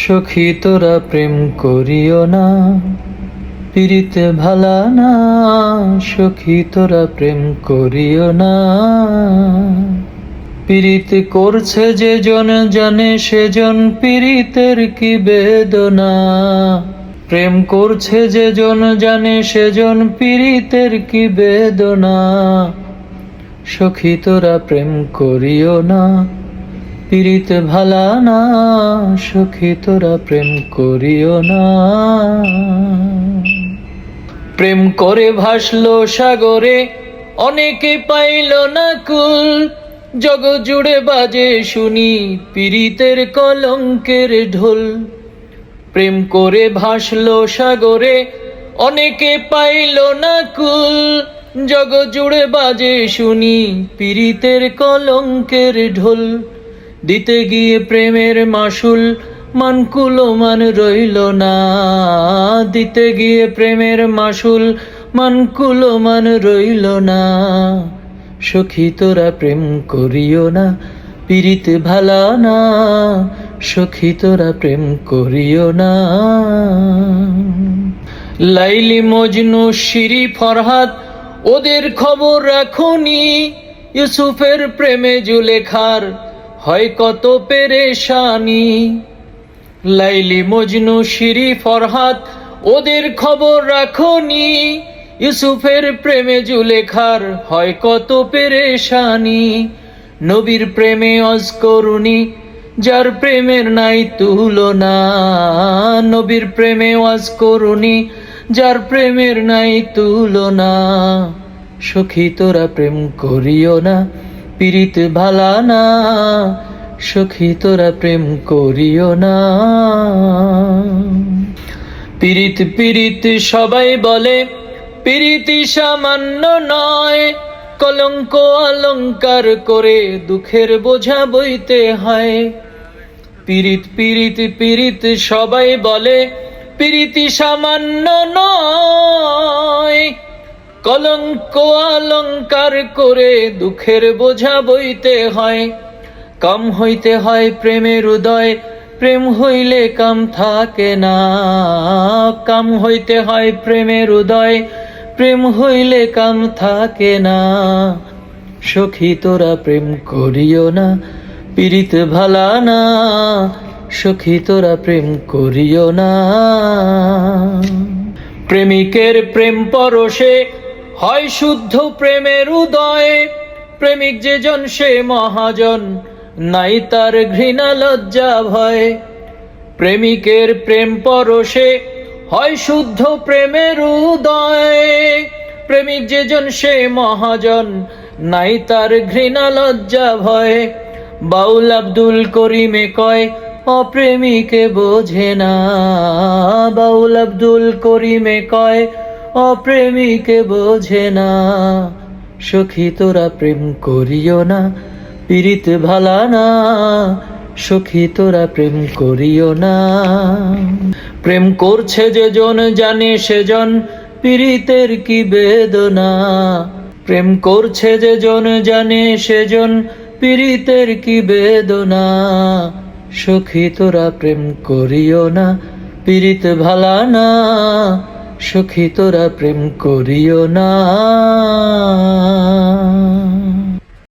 সখী তোরা প্রেম করিও না, পিরিতে ভালা না। সখী তোরা প্রেম করিও না। পিরিত করছে যে জন জানে সেজন পিরিতের কি বেদনা। প্রেম করছে যে জন জানে সেজন পিরিতের কি বেদনা। সখী তোরা প্রেম করিও না, পিরিত ভালা না। সখী তোরা প্রেম করিও না। প্রেম করে ভাসলো সাগরে, অনেকে পাইল না কুল। জগৎ জুড়ে বাজে শুনি পিরিতের কলঙ্কের ঢোল। প্রেম করে ভাসলো সাগরে, অনেকে পাইল না কুল। জগৎ জুড়ে বাজে শুনি পিরিতের কলঙ্কের ঢোল। দিতে গিয়ে প্রেমের মাসুল মানকুলো মান রইল না। দিতে গিয়ে প্রেমের মাসুল মানকুলো মান রইল না। সখী তোরা প্রেম করিও না, পিরিত ভালা না। সখী তোরা প্রেম করিও না। লাইলি মজনু শিরি ফরহাদ ওদের খবর রাখুনি। ইউসুফের প্রেমে জুলেখার হয় কত পেরেশানি। লাইলি মজনু শিরি ফরহাদ ওদের খবর রাখুনি। ইউসুফের প্রেমে জুলেখার হয় কত পেরেশানি। নবীর প্রেমে অজ করুনি, যার প্রেমের নাই তুলনা। নবীর প্রেমে ওয়াজ করুনি, যার প্রেমের নাই তুলনা। সখী তোরা প্রেম করিও না, পিরিত ভালা না। সখী তোরা প্রেম করিও না। পিরিত পিরিত সবাই বলে, পিরিতি সামান্য নয়। কলঙ্ক অলঙ্কার করে দুঃখের বোঝা বইতে হয়। পিরিত পিরিত পিরিত সবাই বলে, পিরিতি সামান্য নয়। কলঙ্ক অলঙ্কার করে দুঃখের বোঝা বইতে হয়। কাম হইতে হয় প্রেমের উদয়, প্রেম হইলে কাম থাকে না। কাম হইতে হয় প্রেমের উদয়, প্রেম হইলে কাম থাকে না। সখী তোরা প্রেম করিও না, পিরিত ভালা না। সখী তোরা প্রেম করিও না। প্রেমিকের প্রেম পরশে হয় শুদ্ধ প্রেমের উদয়। প্রেমিক যে জন সে মহাজন, নাই তার ঘৃণা লজ্জা ভয়। প্রেমিকের প্রেম পরশে হয় শুদ্ধ প্রেমের উদয়। প্রেমিক যে জন সে মহাজন, নাই তার ঘৃণা লজ্জা ভয়। বাউল আব্দুল করিমে কয়, অপ্রেমিকে বোঝে না। বাউল আব্দুল করিমে কয়, অপ্রেমিকে বোঝে না। সখী তোরা প্রেম করিও না, পিরিত ভালা না। সখী তোরা প্রেম করিও না। প্রেম করছে যে জন জানে সেজন পিরিতের কি বেদনা। প্রেম করছে যে জন জানে সেজন পিরিতের কি বেদনা। সখী তোরা প্রেম করিও না, পিরিত ভালা না। সখী তোরা প্রেম করিও না।